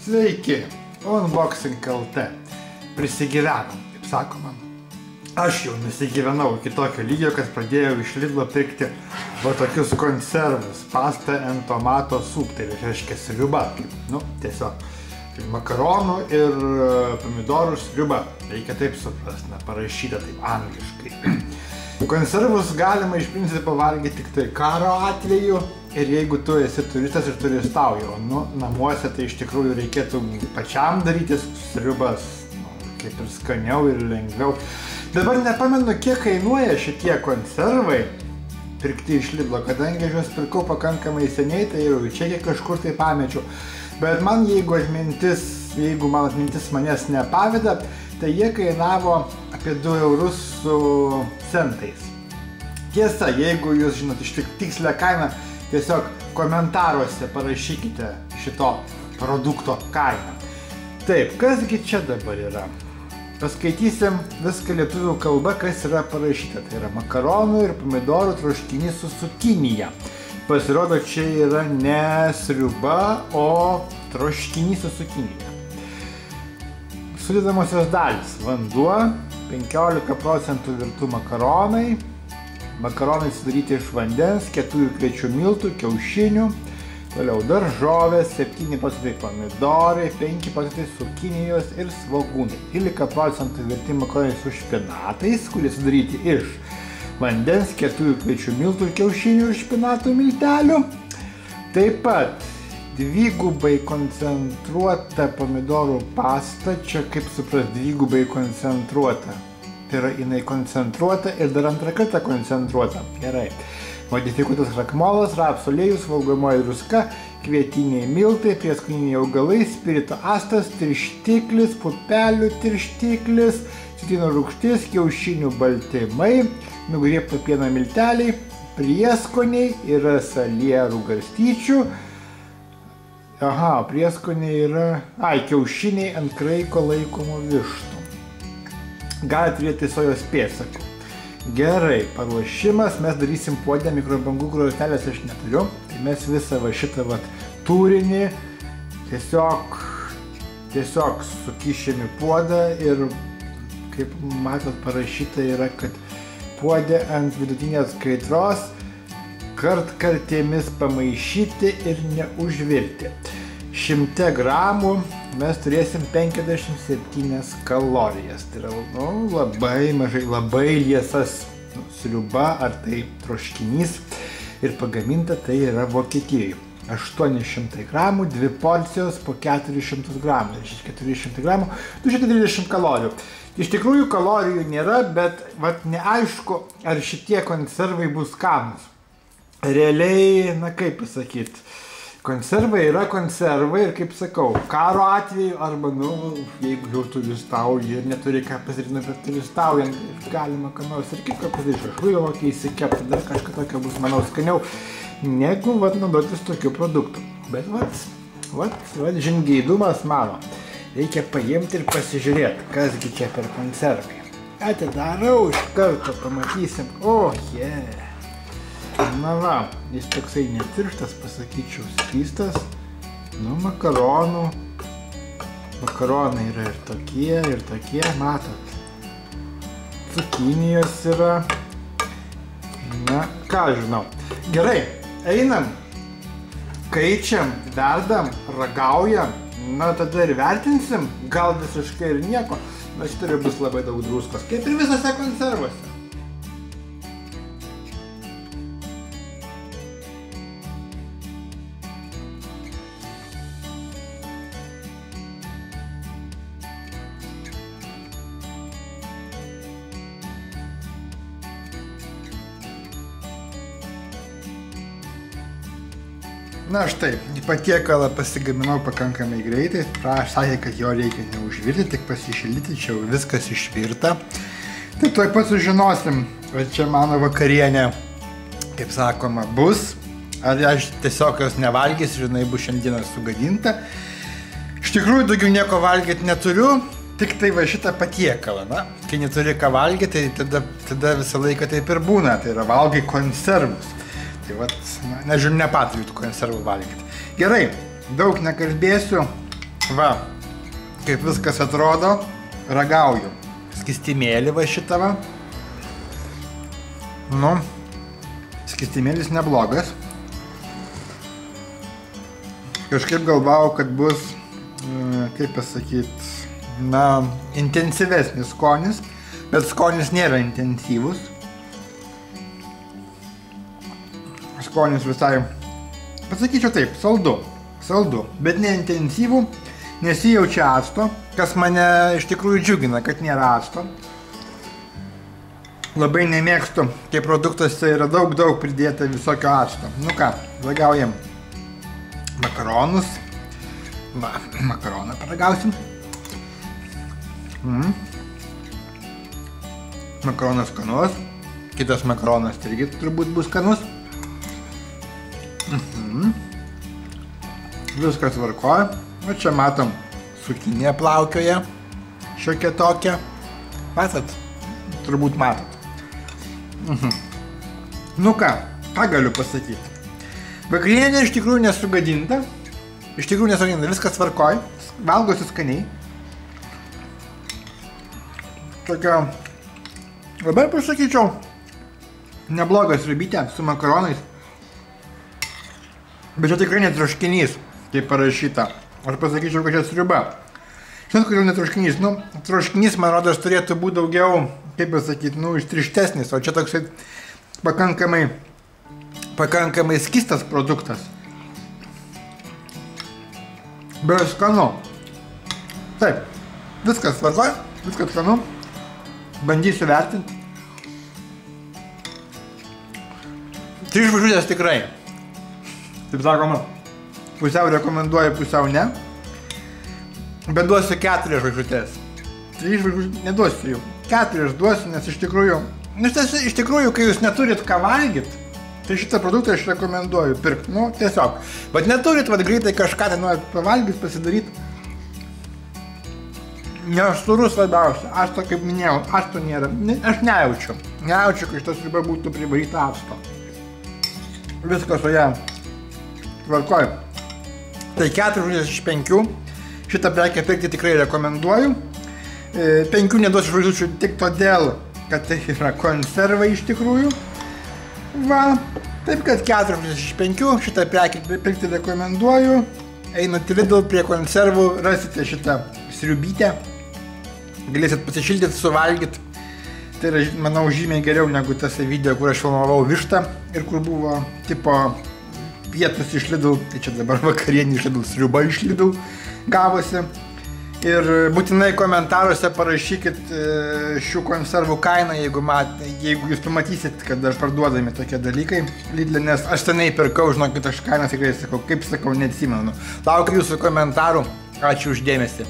Sveiki, Unboxing LT. Prisigyvenom, kaip sakoma. Aš jau nusigyvenau iki tokio lygio, kad pradėjau iš Lidlo pirkti va tokius konservus. Pasta ant tomato soup, tai reiškia sriuba. Tiesiog makaronų ir pomidorų sriuba. Reikia taip suprasti, parašyta taip angliškai. Konservus galima iš principo valgyti tik tai karo atveju. Ir jeigu tu esi turistas ir turistauji, o namuose tai iš tikrųjų reikėtų pačiam darytis sriubas, kaip ir skaniau ir lengviau. Dabar nepamenu, kiek kainuoja šitie konservai pirkti iš Lidlo, kadangi aš juos pirkau pakankamai seniai, tai jau čia kažkur tai pamečiau. Bet man, jeigu man atmintis manęs nepaveda, tai jie kainavo apie 2 eurus su centais. Tiesa, jeigu jūs žinot iš tikslę kainą, tiesiog komentaruose parašykite šito produkto kainą. Taip, kasgi čia dabar yra? Paskaitysim viską lietuvių kalba, kas yra parašyta. Tai yra makaronų ir pomidorų troškinys su cukinija. Pasirodo, čia yra ne sriuba, o troškinys su cukinija. Sudedamosios dalys. Vanduo, 15% virtų makaronai. Makaronai sudaryti iš vandens, 4 kviečių miltų, kiaušinių, toliau daržovės, 7% pomidorai, 5% cukinijos ir svogūnai, 13% virti makaronai su špinatais, kurie sudaryti iš vandens, 4 kviečių miltų, kiaušinių ir špinatų miltelių. Taip pat dvigubai koncentruota pomidorų pasta, čia kaip supras dvigubai koncentruota. Tai yra jinai koncentruota ir dar antrą kartą koncentruota. Gerai. Modifikuotas krakmolas, rapsų aliejus, valgomoji druska, kvietiniai miltai, prieskoniniai augalai, spirito actas, tirštiklis, pupelių tirštiklis, citrinų rūgštis, kiaušinių baltymai, nugriebto pieno milteliai, prieskoniai, yra salierų garstyčių. Prieskoniai yra... kiaušiniai ant kraiko laikomų vištų. Gali turėti sojos pėdsakų. Gerai, paruošimas. Mes darysim puodę, mikrobangų krosnelės aš neturiu. Tai mes visą šitą turinį tiesiog sukišim į puodą ir kaip matot parašyta yra, kad puodė ant vidutinės kaitros kartkartėmis pamaišyti ir neužvirti. 100 gramų mes turėsim 57 kalorijas. Tai yra labai mažai, labai liesas sriuba ar tai troškinys ir pagaminta tai yra Vokietijoje. 800 gramų, 2 porcijos po 400 gramų. 400 gramų, 230 kalorijų. Iš tikrųjų kalorijų nėra, bet neaišku, ar šitie konservai bus skanūs. Realiai, kaip pasakyti, konservai yra konservai ir kaip sakau, karo atveju arba, jeigu jau turistauji ir neturi ką pasidaryti, bet turistaujant galima ką nors ir kitką pasidaryti, šašlyką kokį įsikepti, dar kažką tokio bus, manau, skaniau, negu naudotis tokiu produktu. Bet žingeidumas mano, reikia paimti ir pasižiūrėti, kasgi čia per konservai. Atidarau, iš karto pamatysim, jis toksai netirštas, pasakyčiau, skystas. Makaronų. Makaronai yra ir tokie, matot. Cukinijos yra. Ką žinau. Gerai, einam. Kaičiam, verdam, ragaujam. Tada ir vertinsim. Gal visiškai ir nieko. Šitoj bus labai daug druskos, kaip ir visose konservuose. Štai, patiekalą pasigaminau pakankamai greitai. Sakė, kad jo reikia neužvirti, tik pasišildyti, čia jau viskas išvirta. Tai tuoj pat sužinosim, ar čia mano vakarienė, kaip sakoma, bus. Ar aš tiesiog jos nevalgysiu ir jinai bus šiandieną sugadinta. Iš tikrųjų, daugiau nieko valgyti neturiu, tik tai šitą patiekalą. Kai neturi ką valgyti, tai tada visą laiką taip ir būna, tai yra valgai konservus. Tai nežiūrėjau, nepaturiu tų konservų valgyti. Gerai, daug nekalbėsiu, Va, kaip viskas atrodo, ragauju. Skystimėlį va šitą va. Nu, skystimėlis neblogas. Kažkaip galvojau, kad bus, kaip pasakyt, na, intensyvesnis skonis, bet skonis nėra intensyvus. Skonis visai, pasakyčiau taip, saldu, bet ne intensyvų, nesijaučia acto, kas mane iš tikrųjų džiugina, kad nėra acto. Labai nemėgstu, kai produktuose yra daug pridėta visokio acto. Nu ką, ragaujam makaronus. Va, makaroną paragausim. Makaronas skanus. Kitas makaronas irgi turbūt bus skanus. Viskas tvarkoja. O čia matom, cukinija plaukioja. Šiokia tokia. Matot? Turbūt matot. Nu ką galiu pasakyti. Vakarienė iš tikrųjų nesugadinta. Viskas tvarkoj. Valgosi skaniai. Tokia, labai pasakyčiau, neblogas sriubytė su makaronais. Bet čia tikrai netroškinys, kaip parašyta. Aš pasakyčiau, kad čia sriuba. Žinot, kodėl netroškinys? Nu, troškinys, man rodos, turėtų būti daugiau, kaip pasakyti, nu, ištrištesnis, o čia toksai pakankamai skystas produktas. Bet skanu. Taip, viskas tvarkoja, viskas skanu. Bandysiu vertinti. 3 žvaigždutės tikrai. Taip sakoma, pusiau rekomenduoju, pusiau ne. Bet duosiu 4 žvaigždutės. 3 žvaigždutės neduosiu jų. 4 duosiu, nes iš tikrųjų, kai jūs neturit ką valgyt, tai šitą produktą aš rekomenduoju pirkti. Nu, tiesiog. Bet neturit, greitai kažką tai norit pavalgyti, pasidaryti. Nesūrus svarbiausia. Acto, kaip minėjau, acto nėra. Aš nejaučiu. Nejaučiu, kad šita sriuba būtų privaryta acto. Viskas su ją tvarkoj. Tai 4 iš 5. Šitą prekę pirkti tikrai rekomenduoju. 5 neduosiu žvaigždučių tik todėl, kad tai yra konservai iš tikrųjų. Va. Taip kad 4 iš 5. Šitą prekę pirkti rekomenduoju. Einat į Lidl prie konservų, rasite šitą sriubytę. Galėsit pasišildyti, suvalgyti. Tai yra, manau, žymiai geriau negu tas video, kur aš filmavau vištą ir kur buvo tipo pietus iš Lidl, tai čia dabar vakarienė iš Lidl, sriuba iš Lidl gavosi. Ir būtinai komentaruose parašykit šių konservų kainą, jeigu jūs pamatysit, kad dar parduodami tokie dalykai Lidl, nes aš seniai pirkau, žinokit, aš kainą tikrai sakau, kaip sakau, neatsimenu. Laukiu jūsų komentarų, ačiū už dėmesį.